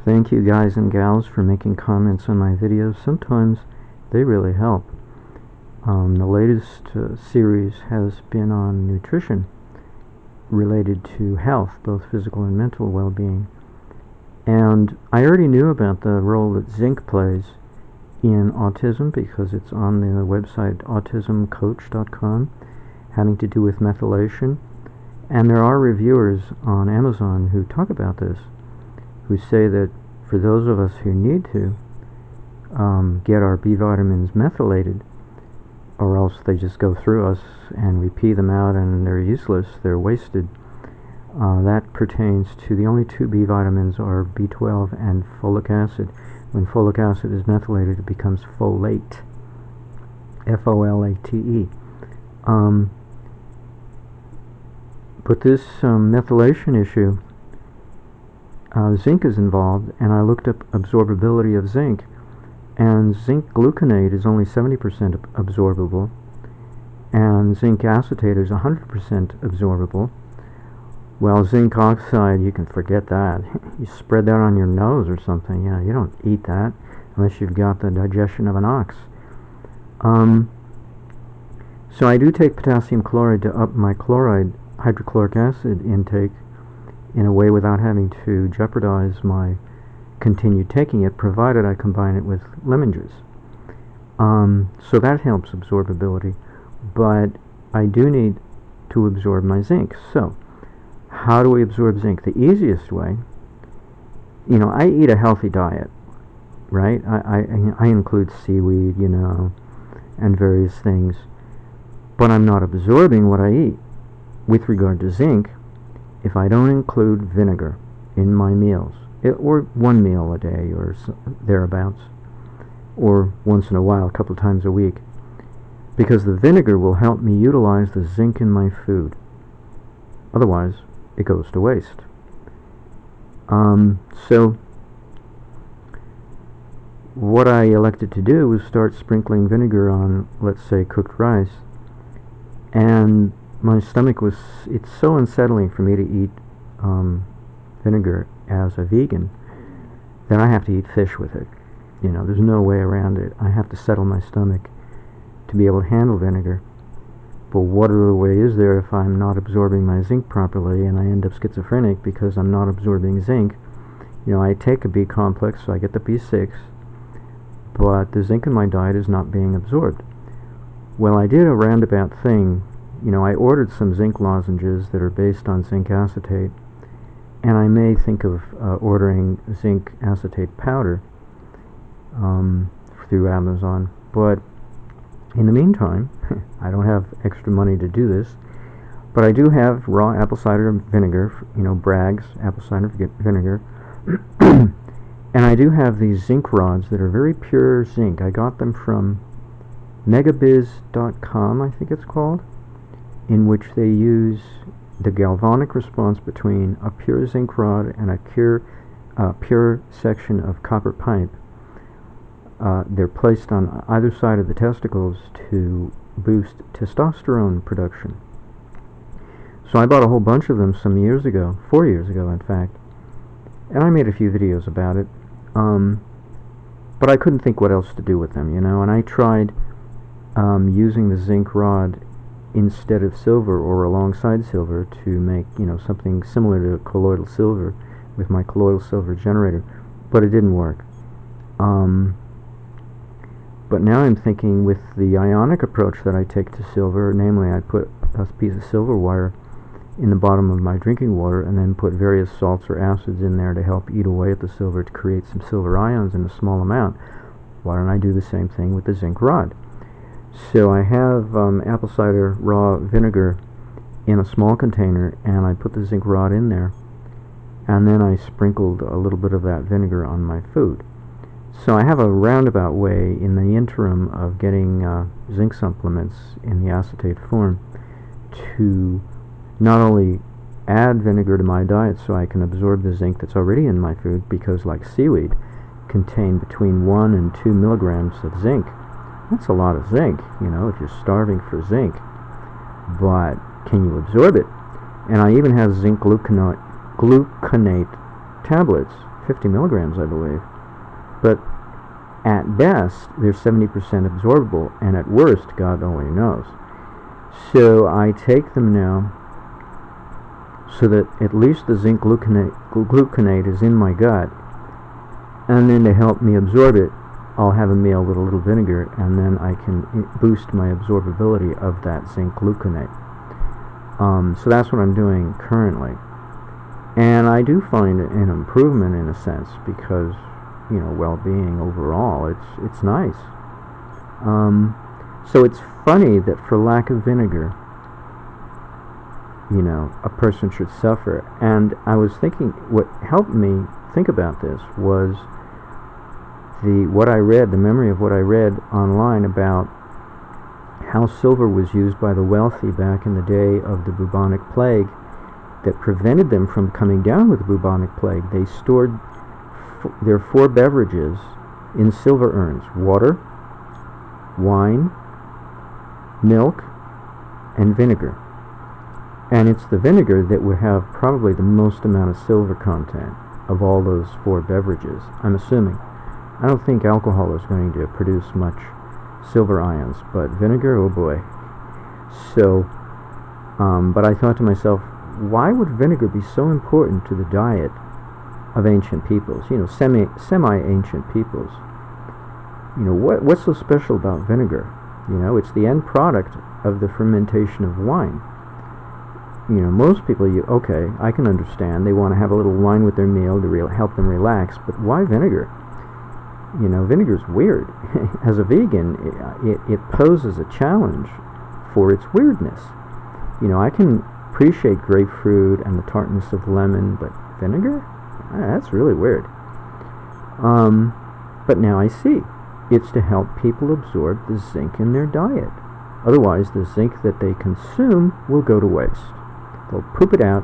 Thank you guys and gals for making comments on my videos. Sometimes they really help. The latest series has been on nutrition related to health, both physical and mental well-being. And I already knew about the role that zinc plays in autism because it's on the website autismcoach.com, having to do with methylation. And there are reviewers on Amazon who talk about this, who say that for those of us who need to get our B vitamins methylated, or else they just go through us and we pee them out and they're useless, they're wasted. That pertains to the only two B vitamins are B12 and folic acid. When folic acid is methylated, it becomes folate, F-O-L-A-T-E. But this methylation issue, zinc is involved, and I looked up absorbability of zinc, and zinc gluconate is only 70% absorbable, and zinc acetate is 100% absorbable. Well, zinc oxide, you can forget that. You spread that on your nose or something. You don't eat that unless you've got the digestion of an ox. So I do take potassium chloride to up my hydrochloric acid intake in a way without having to jeopardize my continued taking it, provided I combine it with lemon juice. So that helps absorbability, but I do need to absorb my zinc. So how do we absorb zinc? The easiest way, I eat a healthy diet, right? I include seaweed, and various things, but I'm not absorbing what I eat. With regard to zinc, if I don't include vinegar in my meals, or one meal a day or thereabouts, or once in a while, a couple of times a week, because the vinegar will help me utilize the zinc in my food. Otherwise, it goes to waste. So what I elected to do was start sprinkling vinegar on, let's say, cooked rice, and my stomach it's so unsettling for me to eat vinegar as a vegan that I have to eat fish with it. There's no way around it. I have to settle my stomach to be able to handle vinegar. But what other way is there if I'm not absorbing my zinc properly and I end up schizophrenic because I'm not absorbing zinc? I take a B complex, so I get the B6, but the zinc in my diet is not being absorbed. Well, I did a roundabout thing. I ordered some zinc lozenges that are based on zinc acetate, and I may think of ordering zinc acetate powder through Amazon. But in the meantime, I don't have extra money to do this, but I do have raw apple cider vinegar, Bragg's apple cider vinegar, and I do have these zinc rods that are very pure zinc. I got them from megabiz.com, I think it's called, in which they use the galvanic response between a pure zinc rod and a pure section of copper pipe. They're placed on either side of the testicles to boost testosterone production. So I bought a whole bunch of them some years ago, 4 years ago in fact, and I made a few videos about it, but I couldn't think what else to do with them, and I tried using the zinc rod instead of silver or alongside silver to make something similar to colloidal silver with my colloidal silver generator, but it didn't work. But now I'm thinking with the ionic approach that I take to silver, namely I put a piece of silver wire in the bottom of my drinking water and then put various salts or acids in there to help eat away at the silver to create some silver ions in a small amount. Why don't I do the same thing with the zinc rod? So I have apple cider raw vinegar in a small container, and I put the zinc rod in there, and then I sprinkled a little bit of that vinegar on my food. So I have a roundabout way in the interim of getting zinc supplements in the acetate form to not only add vinegar to my diet so I can absorb the zinc that's already in my food, because like seaweed contain between 1 and 2 milligrams of zinc. That's a lot of zinc, if you're starving for zinc. But can you absorb it? And I even have zinc gluconate tablets 50 milligrams, I believe. But at best, they're 70% absorbable, and at worst, God only knows. So I take them now so that at least the zinc gluconate is in my gut, and then to help me absorb it, I'll have a meal with a little vinegar, and then I can boost my absorbability of that zinc gluconate. So that's what I'm doing currently. And I do find an improvement in a sense, because, well-being overall, it's nice. So it's funny that for lack of vinegar, a person should suffer. And I was thinking, what helped me think about this was the memory of what I read online about how silver was used by the wealthy back in the day of the bubonic plague that prevented them from coming down with the bubonic plague. They stored their 4 beverages in silver urns: water, wine, milk, and vinegar. And it's the vinegar that would have probably the most amount of silver content of all those 4 beverages, I'm assuming. I don't think alcohol is going to produce much silver ions, but vinegar, oh boy. So, but I thought to myself, why would vinegar be so important to the diet of ancient peoples, semi-ancient peoples? What's so special about vinegar? It's the end product of the fermentation of wine. Most people, I can understand, they want to have a little wine with their meal to help them relax, but why vinegar? Vinegar's weird. As a vegan, it poses a challenge for its weirdness. I can appreciate grapefruit and the tartness of lemon, but vinegar? That's really weird. But now I see. It's to help people absorb the zinc in their diet. Otherwise, the zinc that they consume will go to waste. They'll poop it out,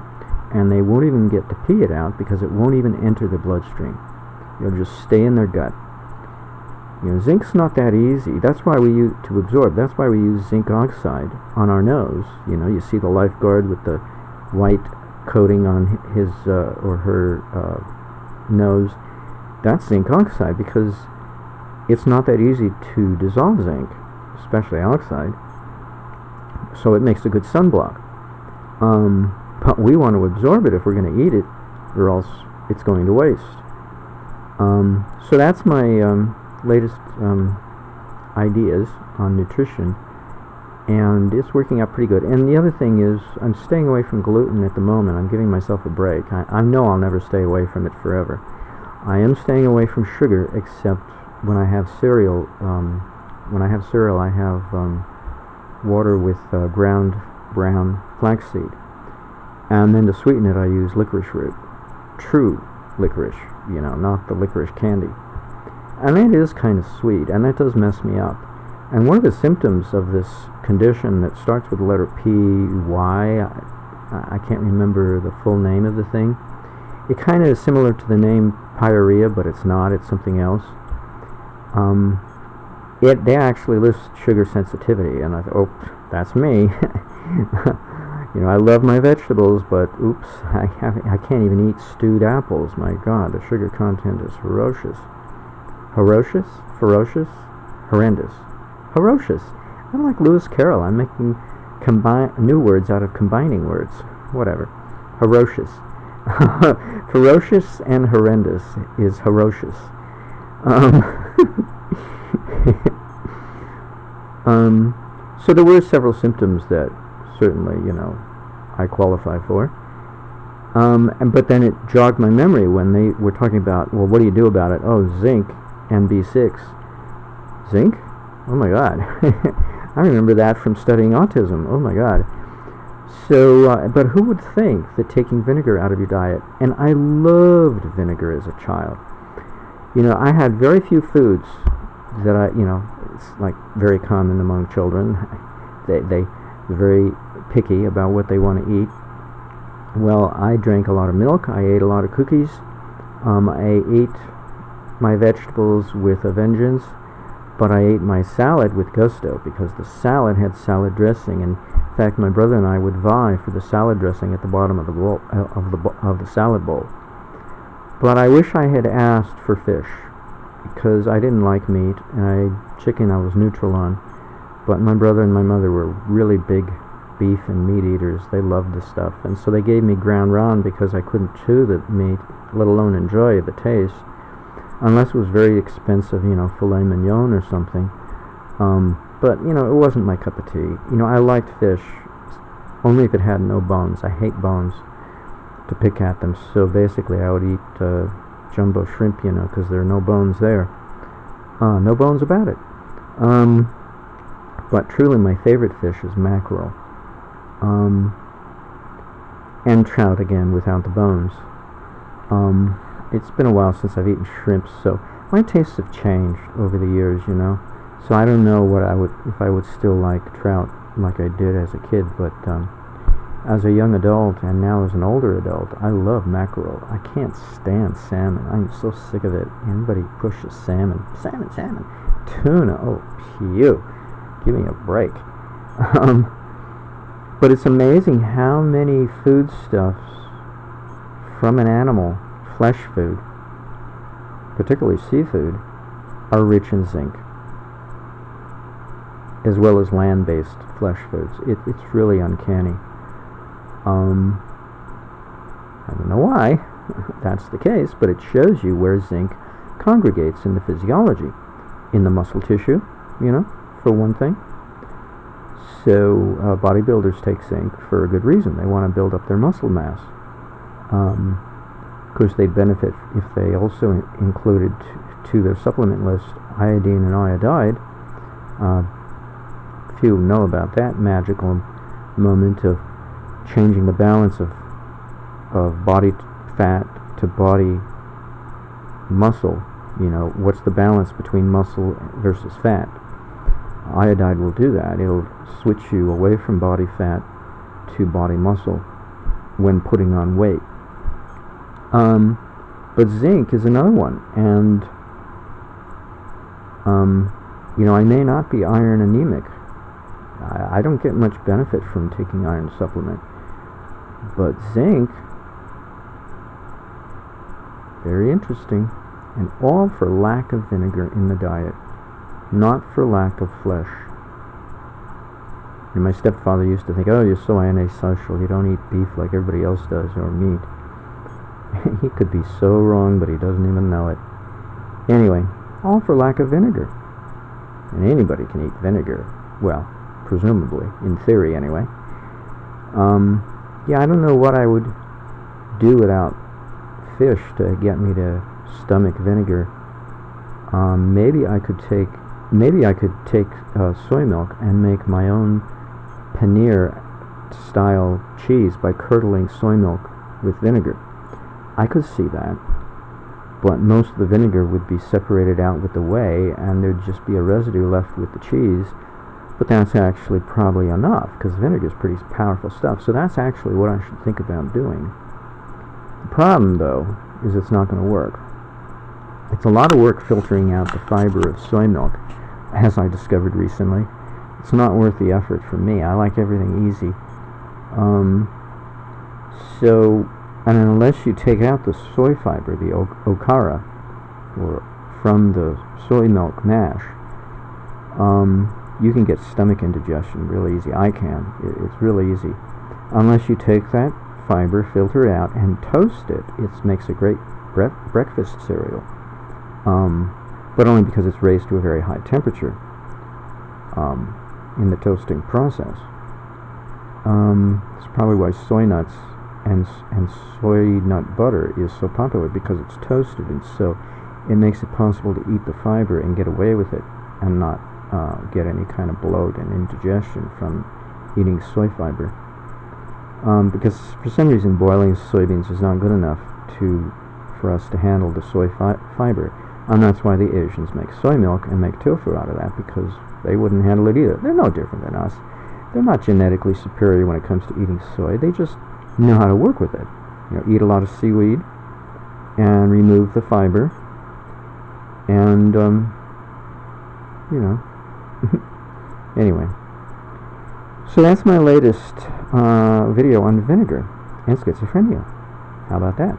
and they won't even get to pee it out because it won't even enter the bloodstream. It'll just stay in their gut. Zinc's not that easy. That's why we use to absorb. That's why we use zinc oxide on our nose. You see the lifeguard with the white coating on his or her nose. That's zinc oxide, because it's not that easy to dissolve zinc, especially oxide. So it makes a good sunblock. But we want to absorb it if we're going to eat it, or else it's going to waste. So that's my latest ideas on nutrition, and it's working out pretty good. And the other thing is, I'm staying away from gluten at the moment. I'm giving myself a break. I know I'll never stay away from it forever. I am staying away from sugar, except when I have cereal. When I have cereal, I have water with ground brown flaxseed, and then to sweeten it, I use licorice root, true licorice, not the licorice candy. And that is kind of sweet, and that does mess me up. And one of the symptoms of this condition that starts with the letter P, Y, I can't remember the full name of the thing. It kind of is similar to the name pyorrhea, but it's not. It's something else. They actually list sugar sensitivity, and I thought, oh, that's me. I love my vegetables, but oops, I can't even eat stewed apples. My God, the sugar content is ferocious. Ferocious? Horrendous. Ferocious. I'm like Lewis Carroll. I'm making new words out of combining words. Whatever. Ferocious. Ferocious and horrendous is ferocious. So there were several symptoms that certainly, I qualify for. But then it jogged my memory when they were talking about, well, what do you do about it? Oh, zinc and B6. Zinc? Oh my God. I remember that from studying autism. Oh my God. So, but who would think that taking vinegar out of your diet, and I loved vinegar as a child. I had very few foods that it's like very common among children. They're very picky about what they want to eat. Well, I drank a lot of milk. I ate a lot of cookies. I ate my vegetables with a vengeance, but I ate my salad with gusto, because the salad had salad dressing. And in fact, my brother and I would vie for the salad dressing at the bottom of the bowl, of the salad bowl. But I wish I had asked for fish, because I didn't like meat, and chicken I was neutral on. But my brother and my mother were really big beef and meat eaters. They loved the stuff, and so they gave me ground round because I couldn't chew the meat, let alone enjoy the taste, unless it was very expensive, filet mignon or something. But it wasn't my cup of tea. I liked fish only if it had no bones. I hate bones to pick at them. So basically, I would eat jumbo shrimp, because there are no bones there. No bones about it. But truly, my favorite fish is mackerel. And trout, again, without the bones. It's been a while since I've eaten shrimp, so my tastes have changed over the years, So I don't know if I would still like trout like I did as a kid, but as a young adult and now as an older adult, I love mackerel. I can't stand salmon. I'm so sick of it. Anybody pushes salmon. Salmon. Tuna. Oh, phew. Give me a break. But it's amazing how many foodstuffs from an animal, flesh food, particularly seafood, are rich in zinc, as well as land-based flesh foods. It's really uncanny. I don't know why that's the case, but it shows you where zinc congregates in the physiology, in the muscle tissue, for one thing. So bodybuilders take zinc for a good reason. They want to build up their muscle mass. Of course, they'd benefit if they also included to their supplement list iodine and iodide. Few know about that magical moment of changing the balance of body fat to body muscle. What's the balance between muscle versus fat? Iodide will do that. It'll switch you away from body fat to body muscle when putting on weight. But zinc is another one, and I may not be iron anemic. I don't get much benefit from taking iron supplement, but zinc, very interesting, and all for lack of vinegar in the diet, not for lack of flesh. And my stepfather used to think, oh, you're so antisocial, you don't eat beef like everybody else does, or meat. He could be so wrong, but he doesn't even know it. Anyway, all for lack of vinegar. And anybody can eat vinegar. Well, presumably, in theory anyway. Yeah, I don't know what I would do without fish to get me to stomach vinegar. Maybe I could take soy milk and make my own paneer style cheese by curdling soy milk with vinegar. I could see that, but most of the vinegar would be separated out with the whey, and there'd just be a residue left with the cheese. But that's actually probably enough, because vinegar is pretty powerful stuff. So that's actually what I should think about doing. The problem, though, is it's not going to work. It's a lot of work filtering out the fiber of soy milk, as I discovered recently. It's not worth the effort for me. I like everything easy. And unless you take out the soy fiber, the okara, or from the soy milk mash, you can get stomach indigestion really easy. I can. It's really easy. Unless you take that fiber, filter it out, and toast it. It makes a great breakfast cereal. But only because it's raised to a very high temperature in the toasting process. It's probably why soy nuts and soy nut butter is so popular, because it's toasted, and so it makes it possible to eat the fiber and get away with it and not get any kind of bloat and indigestion from eating soy fiber. Because for some reason boiling soybeans is not good enough for us to handle the soy fiber, and that's why the Asians make soy milk and make tofu out of that, because they wouldn't handle it either. They're no different than us. They're not genetically superior when it comes to eating soy. They just know how to work with it. Eat a lot of seaweed and remove the fiber, and anyway. So that's my latest video on vinegar and schizophrenia. How about that?